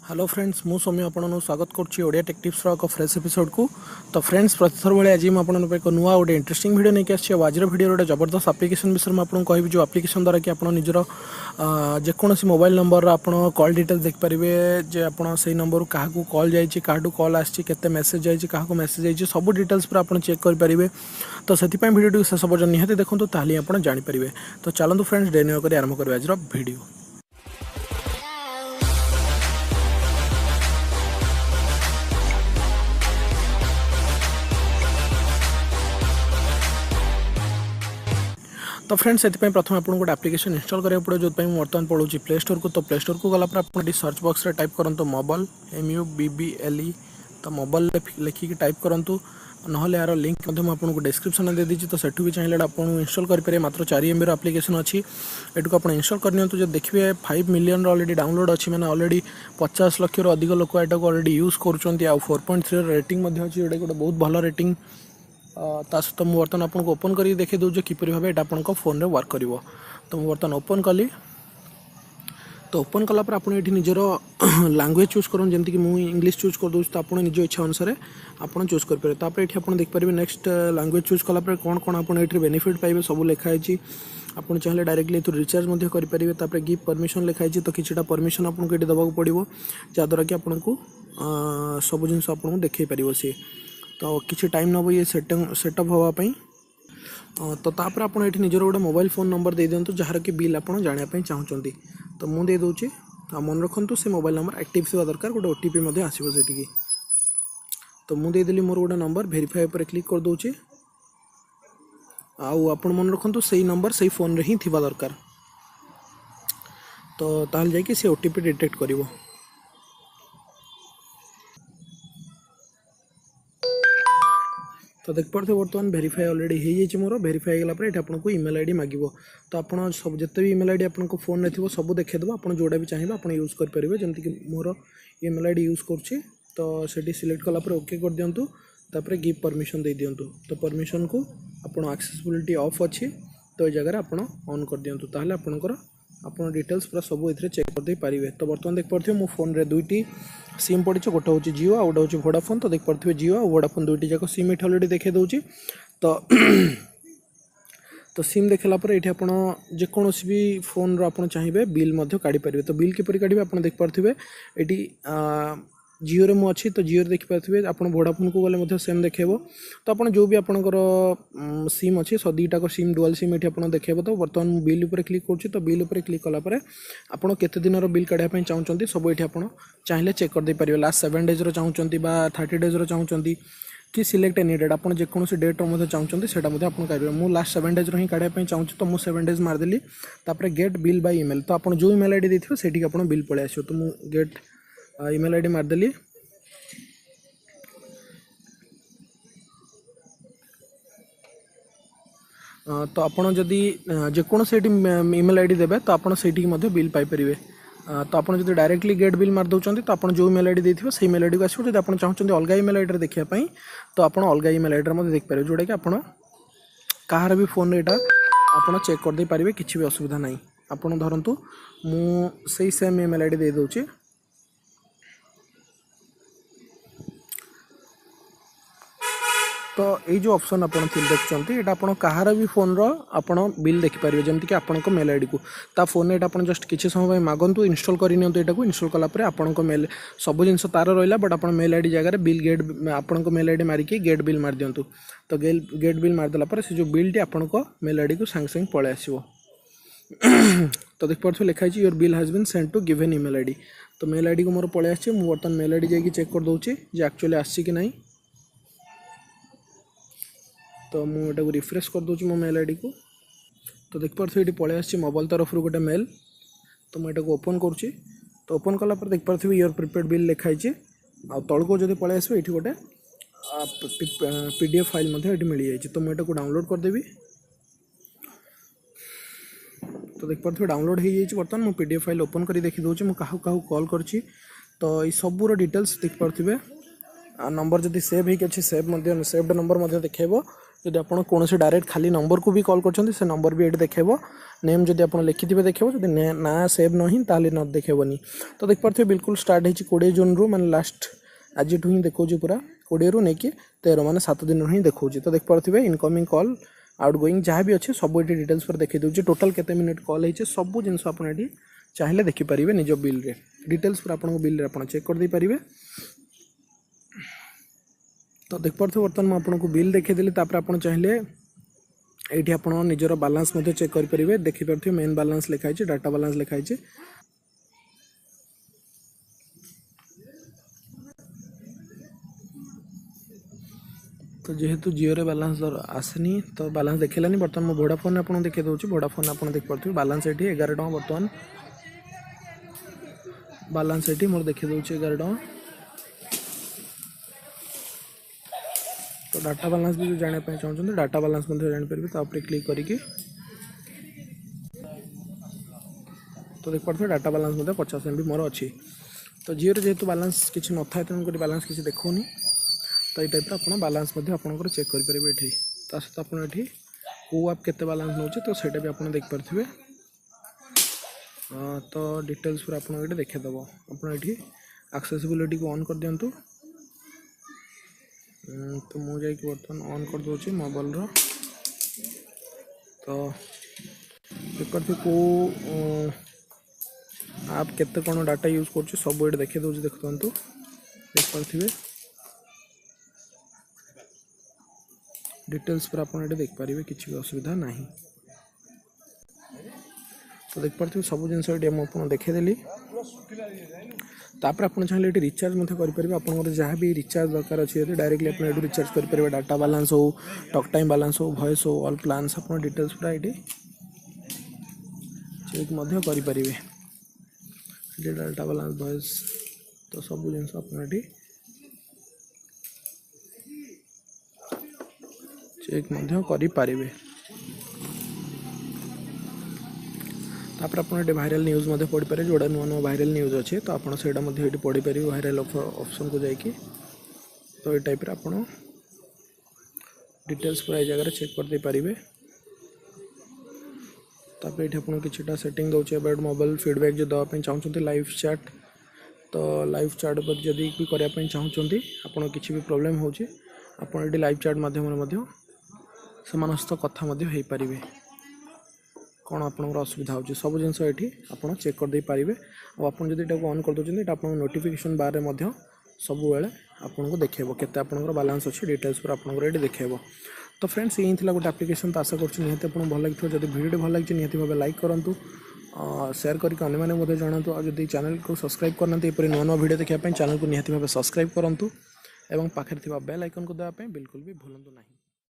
Hello friends मु सौम्य आपन स्वागत करुच्ची ओडिया टेक टिप्स एक फ्रेश एपिसोड को। तो फ्रेंड्स प्रतिथर भाई आज मुझे एक नुआ गोटे इंटरेस्टिंग वीडियो नहीं आसी। आज वीडियो गोटे जबरदस्त एप्लिकेशन विषय में आपको कहि जो एप्लिकेशन द्वारा कि आप निजर जेकोसी मोबाइल नंबर आप कॉल डिटेल्स देखिपारे जे आप नंबर क्या कॉल जाठू कॉल आते मेसेज जाए मेसेज जाइए सब डिटेल्स पर आप चेक करेंगे। तो से वीडियो शेष पर्यटन निहाती देखो ताली आप जानीपारे। तो चलते फ्रेंड्स डे नुआ कर आरंभ करें आज वीडियो। तो फ्रेंड्स से प्रथम आपको गोटे एप्लिकेशन इंस्टॉल करा पड़े जो बर्तमान पढ़ूँ प्ले स्टोर को। तो प्ले स्टोर को गला आप सर्च बॉक्स रे टाइप करूँ मोबाइल MUBBLE। तो मोबाइल लिखिकी टाइप करूँ ना यार लिंक आपको डिस्क्रिप्शन दे दीजिए। तो सेठू भी चाहिए आप इंस्टॉल करेंगे। मात्र 4 MB एप्लिकेशन अच्छी एटू आप इंस्टॉल करनी जो देखिए 5 मिलियन ऑलरेडी डाउनलोड अच्छी मैंने ऑलरेडी 50 लाख अधिक लोक यहाँ ऑलरेडी यूज कर 4.3 रेटिंग अच्छी जोटा गोटे बहुत भल रेटिंग। ता सहित मुझे बर्तमान आपको ओपन कर देखी दूँ किपर भाव यहाँ आप फोन रे वर्क कर। तो मुझे बर्तमान ओपन कली। तो ओपन कलापर आप निजर लैंग्वेज चूज करूँ जमीक मुझे इंग्लिश चूज कर दूँ। तो आप निज इच्छा अनुसार आप चूज करेंगे। तापर ये आप देखिए नेक्स्ट लैंग्वेज चूज कलापर कौन कौन आप बेनिफिट पाइबे सब लिखाई। आप चाहिए डायरेक्टली ये रिचार्ज करेंगे। गिफ्ट परमिशन लिखाई तो किसी परमिशन आपको ये देवाक पड़ो जहाँद्वारा कि आपको सब जिन आपको देखी पार सी। तो किसी टाइम नब ये सेटअप होगापी। तो तापर आप निजर गोटे मोबाइल फोन नंबर दे दिंतु जार कि बिल आप जानापी चाहते। तो मुझे दूसरी मन रखु से मोबाइल नंबर एक्टिव थी दरकार गोटे OTP आसो से। तो मुझे देदेली मोर गोटे नंबर वेरीफाई पर क्लिक कर दूची। आप मन रखु से नंबर से फोन रे ही थी दरकार। तो ताल जाकि से OTP डिटेक्ट करिवो। तो देख पारे बर्तमान वेरीफाई ऑलरेडी हो मोर वेरीफाई होगा ये आपको ईमेल ID मांग। तो आप सब जिते भी ईमेल ID आपको फोन में थी सब देखेदेव। आप जोड़ा भी चाहिए आप यूज करेंगे जमीक मोर ईमेल ID यूज कर। तो से सिलेक्ट कलापर ओके कर दिंतु। तापर गिव परमिशन दे दिंतु। तो परमिशन को आप एक्सेसिबिलिटी ऑफ अच्छी तो ये जगह आप ऑन कर दिंतु। ताहले आपनकर आपन डिटेल्स पूरा सब ये चेक करदे पारे। तो बर्तमान देख पारे मो फोन रे दुईटी सिम पड़ी गोटे हूँ जियो आ गोटे हूँ वोडाफोन। तो देख पारे जियो आ वोडाफोन दुईटी जाक सिम ये अलरेडी देखे दूसरी। तो सिम देखला पर ये आप जेकोसी भी फोन रो आप चाहिए बिल काढ़ी पारे। तो बिल किपर काढ़े आप देख पारे ये जियो रे मु अच्छी। तो जियो देखिपारे आप वोडाफोन को गले सेम देखेबो। तो आप जो भी आपंकर सिम अच्छी सो दुईटा सिम डुअल सिम ये आप देखेबो। तो बर्तमान बिल उपर क्लिक कर। तो बिल उपर क्लिक कलापर आप केते दिन बिल काढ़ापी चाहते सब ये आप चाहिए चेक करदे पारे। लास्ट 7 डेज चाहते 30 डेज चाहते कि सिलेक्ट एनी डेट आप जेकोसी डेट चाहते से करेंगे। मुझे लास्ट 7 डेज ही काढ़ापी चाहूँ। तो मुझे 7 डेज मारदेली। तापर गेट बिल बाय ईमेल। तो आप जो ईमेल ID देते से आप बिल पलि आसो। तो मुझे गेट ईमेल ID मारदेली। तो आपड़ जदि जेकोसी ईमेल ID देवे तो आप बिल पाइपर। तो आप जो डायरेक्टली गेट बिल मार दौरान तो आप जो ईमेल ID देते से ईमेल ID को आसो। जब आप चाहते अलग ईमेल ID देखापी तो आप अलग ईमेल ID देखिपारे जोटा कि आप कहार भी फोन यहाँ आप चेक करदे पारे किसी भी असुविधा ना। आप धरतु मुझे सेम ईमेल ID दे दूची। तो ये जो ऑप्शन आप देखते ये आप कहार भी फोन रो आप बिल देखिपारे जमीक आप मेल ID को ता फोन में आप जस्ट किसी समय मागंतु इंस्टॉल कर इंस्टॉल कलापर आप मेल सब जिन तार रहा बट आप मेल ID जगह बिल गेट आप मेल ID मारिकी गेट बिल मार दिंतु। तो गेट बिल मारदेला से जो बिल टी आप मेल ID को सांगे सांगे पलि आसो। तो देख पारे लिखाई your bill has been send to given email ID। तो मेल ID को मोर पलि आसी। मुझे बर्तमान मेल ID जाकि चेक कर दूसरी जे एक्चुअली आसी कि नहीं। तो मुझे रिफ्रेश कर दूँ मो मेल ID को। तो देख पारे ये पलि आसी मोबाइल तरफ गोटे मेल। तो मुझे ओपन करुँची। तो ओपन कलापर देख पारे योर प्रिपेड बिल लिखाई आ तलको जब पलि आसो ये गोटे PDF फाइल मिल जाए। तो मुझे डाउनलोड करदेवी। तो देख पारे डाउनलोड हो जाए। बर्तमान मुझे PDF फाइल ओपन कर देखी दूसरी मुझे क्या कॉल कर। तो ये सबूर डिटेल्स देख पारे नंबर जब सेव हो सेव्ड नंबर देखेब जदि आप कौन से डायरेक्ट खाली नंबर को भी कॉल कर से नंबर भी ये देखेबो नेम जदि आप लिखिथे देखेबो जदि ना सेव नहीं ताले न देखेबनी। तो देख पार्थे बिल्कुल स्टार्ट होती 20 जून रू माने लास्ट आज ही देखो पूरा 20 रू नहीं कि 13 माने 7 दिन ही देखो। तो देख पार्थे इनकमिंग कॉल आउट गोइंग जहाँ भी अच्छे सब ये डिटेल्स पर देखी दूसरी टोटाल केते मिनिट कॉल होती सब जिनस आप चाहिए देखिपारे निज बिल रे डिटेल्स पर आपको बिल रे आप चेक कर दे पारिबे। तो देख पार्थे बर्तमान मुझे आपको बिल देखीदेली आप चाहिए ये आप निजर बालांस चेक करेंगे देखिपे मेन बालांस लिखाई डाटा बालांस लिखाई। तो जेहेतु जियो रे बालांस आसनी तो बालांस देखलानी बर्तमान मो वोडाफोन आपको देखे दूसरी वोडाफोन आप देख पारे बालांस ये 11 टका बर्तमान बालांस ये मोर देखी दूसरी 11 टका। तो डाटा बालांस भी जानापी चाहते डाटा बालांस जापर तो क्लिक करके तो देख पारे डाटा बालांस 50 MB मोर अच्छी। तो जियो जेहेतु बालांस किसी न था तेणुक बालांस किसी देखनी तो ये टाइप आप बालांस आपंकर चेक करेंगे ये सहित आप को आप केते बालांस नौ तो सहीटा भी आप देखिपे। तो डिटेल्स पर आपको ये देखेदेव आप एक्सेसिबिलिटी को ऑन कर दिंतु। तो मुझे बर्तमान ऑन कर दूसरी मोबाइल रो तो देखते को आप केते कौन डाटा यूज कर सब ये देखे दूसरी देखते देख पारे डिटेल्स पर आप देखिपारे किसी भी असुविधा नहीं। तो देख पारे सब जिन मुझे देखेदेली तापर आप चाहिए ये रिचार्ज करेंगे आप जहाँ भी रिचार्ज दरकार अच्छे डायरेक्टली आप रिचार्ज करेंगे डाटा बालांस हो टॉक टाइम बालांस हो वॉइस हो ऑल प्लान्स आप डिटेल्स पूरा ये चेक करेंगे डाटा बालांस वॉइस तो सब जिन आप चेक करेंगे। तापर आप भाइराल न्यूज पढ़ी पारे जोड़ा नुआ नुआ भाइराल न्यूज अच्छे तो आप पढ़ी पारे भाइराल ऑप्शन को जाकि तो ये टाइप आप डिटेल्स पूरा ये जगह चेक कर दे पारिबे। तापर ये आप किसी सेटिंग दौचे अबाउट मोबाइल फीडबैक जो देवाई चाहते लाइव चैट तो लाइव चैट पर जदि भी करने चाहते आप किसी भी प्रोब्लेम हो लाइव चैट माध्यम से सहित कथा हो पारे कौन आपंकर असुविधा हो सब जिन आप चेक कर दे पारे और आप ऑन कर दूसरे आप नोटिफिकेशन बार में सब बेले आपको देखेबो केते आपंकर बालांस अच्छी डिटेल्स पर आपंकर ये देखेबो। तो फ्रेंड्स यही थी गोटे एप्लिकेशन तो आशा करूँ निहती आपको भल लगी जब वीडियो भल लगी निहती भाव लाइक करूँ शेयर करके अन्य मैंने जनातु और जब चैनल को सब्सक्राइब करना ये नुआ नुआ वीडियो देखा चैनल को निहती भाव सब्सक्राइब करूँ और पाखे बेल आइकन को देवाई बिल्कुल भी भूलु ना।